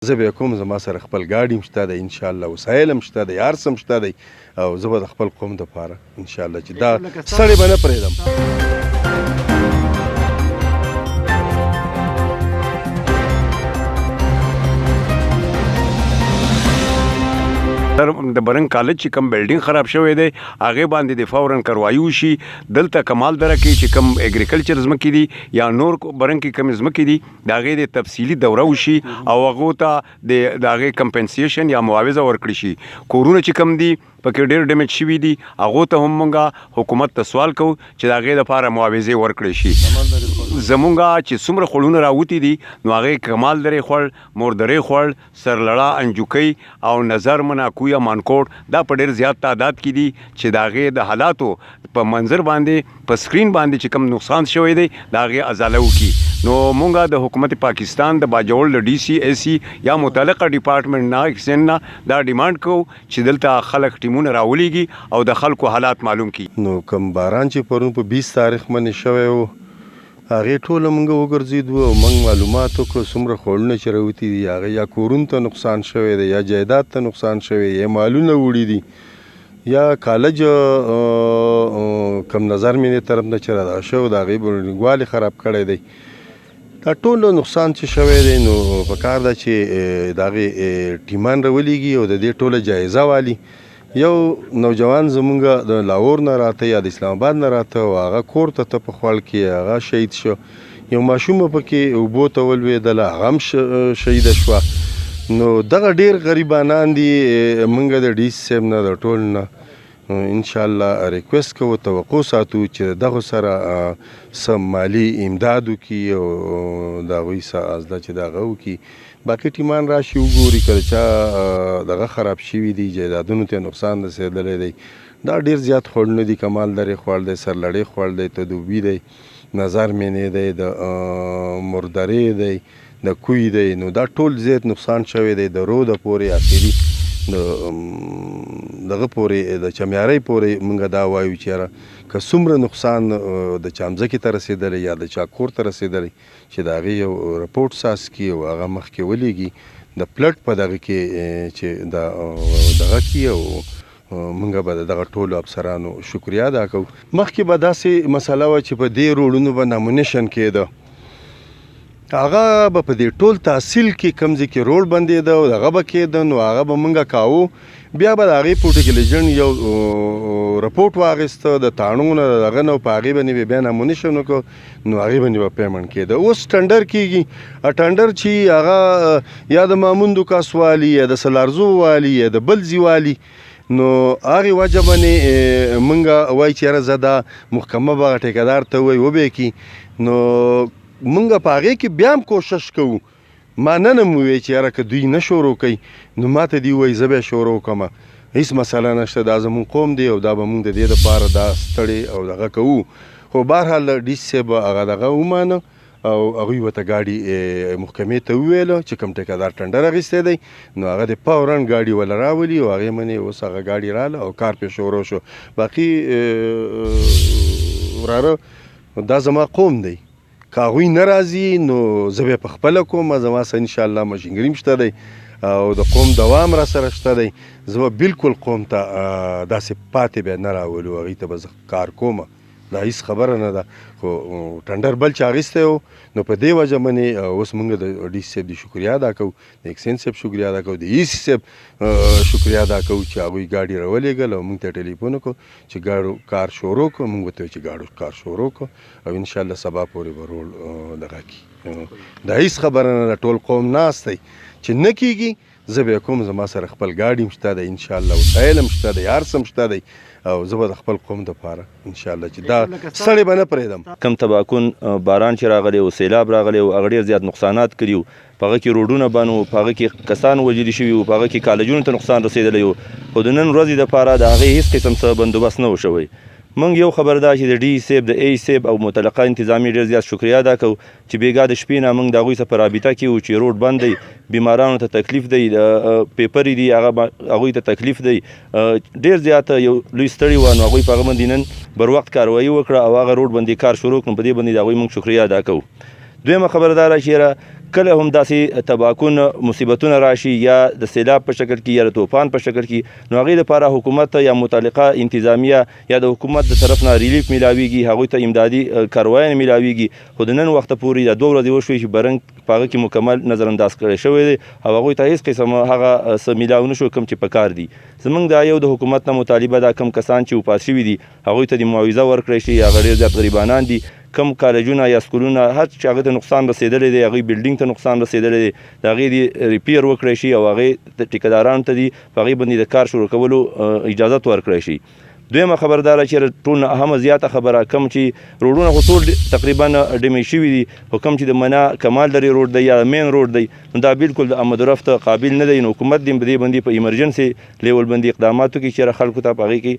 زه به یې کوم، زما سره خپل ګاډي هم شته دی، انشاءالله وسایل هم شته دی، هر څه هم شته دی، او زه به د خپل قوم دپاره انشاءالله چې دا ستړی به نه پرېږدم. د برنګ کالج چې کوم بلډینګ خراب شوی دی هغې باندې د فوراً کاروایي وشي. دلته کمال دره کې چې کوم اګریکلچر ځمکې دي یا نور برنګ کې کومې ځمکې دي د هغې د تفصیلي دوره وشي او هغو ته د هغې کمپنسیشن یا معاوضه ورکړي شي. کورونه چې کوم دي پکې ډېر ډیمیج شوي دي هغو ته هم مونږ حکومت ته سوال کوو چې د هغې دپاره معاوضې ورکړی شي. زمونږ چې څومره خوړونه راوتي دي نو هغې کمال درې خوړ، موردرې خوړ، سرلړه، انجوکۍ او نظر مناکو یا مانکوټ دا په ډېر زیات تعداد کې دي چې د هغې د حالاتو په منظر باندې په سکرین باندې چې کوم نقصان شوی دی د هغې ازاله وکړي. نو مونږ د حکومت پاکستان د باجوړ د ډي سي اے سي یا متعلقه ډپارټمنټ نه اکسن نه دا ډیمانډ کوو چې دلته خلک ټیمونه راولیږي او د خلکو حالات معلوم کړي. نو کوم باران چې پرون په 20 تاریخ باندې شوی و هغې ټوله مونږ وګرځېدو او موږ معلومات وکړو څومره خوړونه چې راوتي دي هغه یا کورونو ته نقصان شوی دی یا جایداد ته نقصان شوی یا مالونه وړي دي یا کالج کم نظر مینې طرف نه چې رادا شو د هغې بنیادګوالې خراب کړی دی. دا ټول نقصان چې شوی دی نو پکار ده چې د هغې ټیمان راولیږي او د دې ټوله جایزه والي. یو نوجوان زمونږ د لاهور نه راته یا د اسلام آباد نه راته او هغه کور ته په خوړ کې هغه شهید شو. یو ماشومه پکې اوبو ته ولوېدله هغه هم شهیده شوه. نو دغه ډېر غریبانان دي. موږ د ډي سي صاحب نه د ټول نه انشاءالله ریکویسټ کوو توقع ساتو چې دغو سره څه مالي امداد وکړي او د هغوی څه ازده چې د هغه وکړي. باقي ټیمان راشي وګوري که چا دغه خراب شوي دي جایدادونو ته نقصان رسېدلی دی. دا ډېر زیات خوړونه دي. کمال درې خوړ دی، سرلړې خوړ دی، تدوبي دی، نظر مینې دی، د مردرې دی، د کوی دی. نو دا ټول زیات نقصان شوی دی. د روده پورې اخري دغه پورې د چمیارۍ پورې موږ دا وایو چې یاره که څومره نقصان د چا مځکې ته رسېدلی یا د چا کور ته رسېدلی چې د هغې یو رپورټ ساس کړي او هغه مخکې ولیږي د پلټ په دغه کې چې دغه کړي او موږ به د دغه ټولو افسرانو شکریه ادا کوو. مخکې به داسې مسله وه چې په دې روډونو به نامونیشن کېده هغه به په دې ټول تحصیل کې کوم ځای کې روډ بندېده او هغه به کېده نو هغه به موږ کاوو. بیا به د هغې پروټیکلیجن یو رپورټ واخیسته د تاڼو نه د هغه نه په هغې باندې به بیا نامونیشن وکړو نو هغې باندې به پیمنټ کېده. اوس ټنډر کېږي. ټنډر چې هغه یا د ماموندو کاس والي یا د سلارزو والي یا د بلځي والي نو هغې وجه باندې موږ وایي چې یاره زه دا محکمه به هغه ټیکهدار ته ووایي وبې کړي نو موږ په هغې کې بیا هم کوشش کوو. ما نن هم ووایي چې یاره که دوی نه شروع کوي نو ما ته دوی وایي زه بیا شروع کړم. هېڅ مسله نشته. دا زموږ قوم دی او دا به موږ د دې دپاره دا ستړې او دغه کوو. خو بهرحال ډي سي صاحب هغه دغه ومانه او هغوی ورته ګاډي محکمې ته وویله چې کوم ټیکهدار ټنډر اخیستی دی نو هغه د فوراً ګاډي وله راولي او هغې منې اوس هغه ګاډي راله او کار پرې شروع شو. باقي وراره دا زما قوم دی. که هغوی نه راځي نو زه به یې پخپله کوم. زما سره انشاءالله ماشینګري هم شته دی او د قوم دوام را سره شته دی. زه به بالکل قوم ته داسې پاتې بیا نه راولو. هغوی ته به زه کار کوم. دا هیڅ خبره نه ده. خو ټنډر بل چا اخیستی و نو په دې وجه باندې اوس موږ د ډي سي صاحب د شکریه ادا کوو، د اکسین صاحب شکریه ادا کوو، د ای سي صاحب شکریه ادا کوو چې هغوی ګاډي راولېږل او موږ ته ټلیفون وکړو چې ګاډو کار شروع کړو. موږ ورته وایو چې ګاډو کار شروع کړو او انشاءالله سبا پورې به روډ دغه کړي. دا هیڅ خبره نه ده. ټول قوم ناست دی چې نه کېږي زه به یې کوم. زما سره خپل ګاډي هم شته دی انشاءالله وسایل هم شته دی هر څه هم شته دی او زه به د خپل قوم دپاره انشاءالله چې دا ستړی به نه پرېږدم. کم تباکون باران چې راغلی او سیلاب راغلی او هغه ډېر زیات نقصانات کړي وو. په هغه کې روډونه بند وو، په هغه کې کسان وژلي شوي وو، په هغه کې کالجونو ته نقصان رسېدلی وو. خو د نن ورځې دپاره د هغې هېڅ قسم څه بندوبست نه و شوی. موږ یو خبر دا چې د ډي صاحب د ای صاحب او متعلقه انتظامي ډېر زیات شکریه ادا کوو چې بېګا د شپې نه موږ د هغوی سره په رابطه کې وو چې روډ بند دی، بیمارانو ته تکلیف دی، پیپرې دي هغوی ته تکلیف دی. ډېر زیات یو لوی ستړي وو نو هغوی په هغه باندې نن بر وخت کاروایي وکړه او هغه روډ باندې کار شروع کړو. په دې باندې د هغوی موږ شکریه ادا کوو. دویمه خبره دا ده چې کله هم داسې تباکون مصیبتونه راشي یا د سیلاب په شکل کې یا د طوفان په شکل کې، نو هغې لپاره حکومت یا متعلقه انتظامیه یا د حکومت د طرف نه ریلیف میلاویږي، هغوی ته امدادي کاروایانې میلاویږي. خو د نن وخته پورې دا 2 ورځې وشوې چې برنګ په هغه کې مکمل نظرانداز کړی شوی دی او هغوی ته هېڅ قسم هغه څه میلاو نه شو کوم چې پکار دي. زموږ دا یو د حکومت نه مطالبه ده، کوم کسان چې وفات شوي دي هغوی ته د معاوضه ورکړی شي. هغه ډېر زیات غریبانان دي، کم کالجونه یا سکولونه هر چې هغې ته نقصان رسېدلی دی، هغوی بلډینګ ته نقصان رسېدلی دی، د هغې د ریپیر وکړی شي او هغې د ټیکهدارانو ته دي په هغې باندې د کار شروع کولو اجازت ورکړی شي. دویمه خبر دا ده چې ټول نه اهمه زیاته خبره کوم چې روډونه خو ټول تقریبا ډیمیج شوي دي، خو کوم چې د منا کمال درې روډ دی یا مین روډ دی نو دا بالکل د آمد و رفت قابل نه دی. نو حکومت دې په دې باندې په ایمرجنسي لیول باندې اقدامات وکړي چې خلکو ته په هغې کې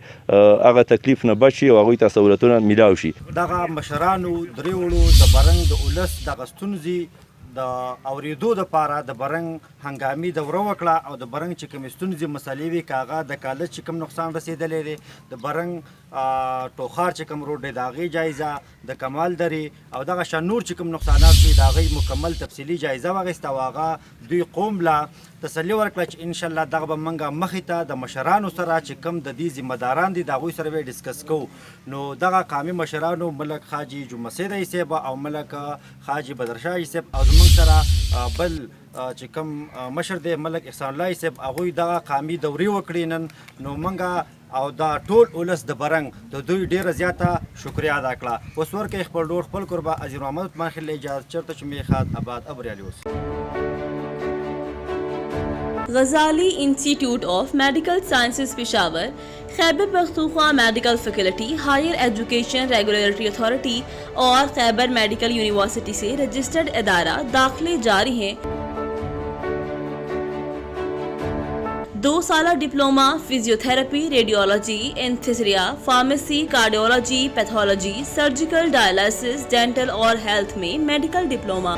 هغه تکلیف نه بچ شي او هغوی ته سهولتونه میلاو شي. دغه مشرانو درې وړو د برنګ د ولس دغه ستونزې د اورېدو دپاره د برنګ هنګامي دوره وکړه او د برنګ چې کومې ستونزې مسلې وي که هغه د کالج چې کوم نقصان رسېدلی دی، د برنګ ټوخار چې کوم روډ دی د هغې جایزه، د کمال درې او دغه شان نور چې کوم نقصانات وي د هغې مکمل تفصیلي جایزه واخیسته او هغه دوی قوم له تسلي ورکړه چې انشاءالله دغه به موږ مخې ته د مشرانو سره چې کوم د دې ذمهداران دي د هغوی سره به ډسکس کوو. نو دغه قامي مشرانو ملک حاجي جمعه سیدی صاحب او ملک حاجي بدرشاه صاحب او زموږ سره بل چې کوم مشر دی ملک احسان الله صاحب هغوی دغه قامي دورې وکړې نن. نو موږ او دا ټول ولس د برنګ د دوی ډیره زیاته شکریا ادا کړه. اوس ورکوي خپل ډور خپل قربا عزیز محمد عثمان خلیل اجازه چرته چې میخات آباد ابریالي اوس. Ghazali Institute of Medical Sciences Peshawar, Khyber Pakhtunkhwa medical faculty, higher education regulatory authority और Khyber medical university से registered इदारा दाखिले जारी हैं. 2 साला diploma physiotherapy, radiology, anaesthesia, pharmacy, cardiology, pathology, surgical, dialysis, dental और health में मेडिकल डिप्लोमा.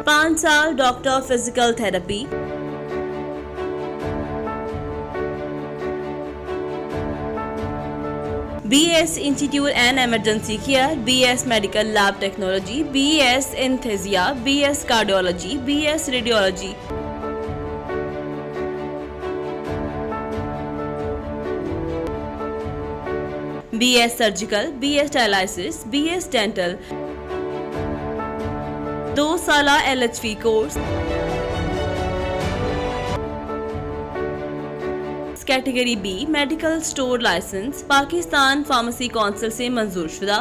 5 साल doctor physical therapy, BS institute and emergency care, BS medical lab technology, BS anaesthesia, BS cardiology, BS radiology. BS surgical, BS dialysis, BS dental. 2 साला LHV course. Category B medical store license Pakistan pharmacy council से मंजूर शुदा.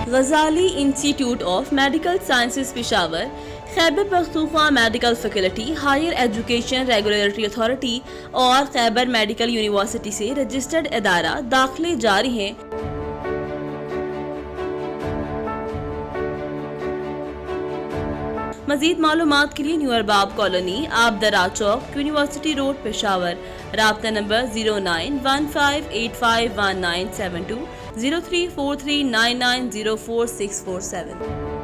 Ghazali institute of medical sciences Peshawar, Khyber Pakhtunkhwa medical faculty, higher education regulatory authority और Khyber medical university से registered इदारा दाखिले जारी हैं. मज़ीद मालूमात के लिए न्यू अरबाब कॉलोनी, आबदरा चौक, यूनिवर्सिटी रोड, पेशावर. राब्ता नंबर 0915851972, 0343990447.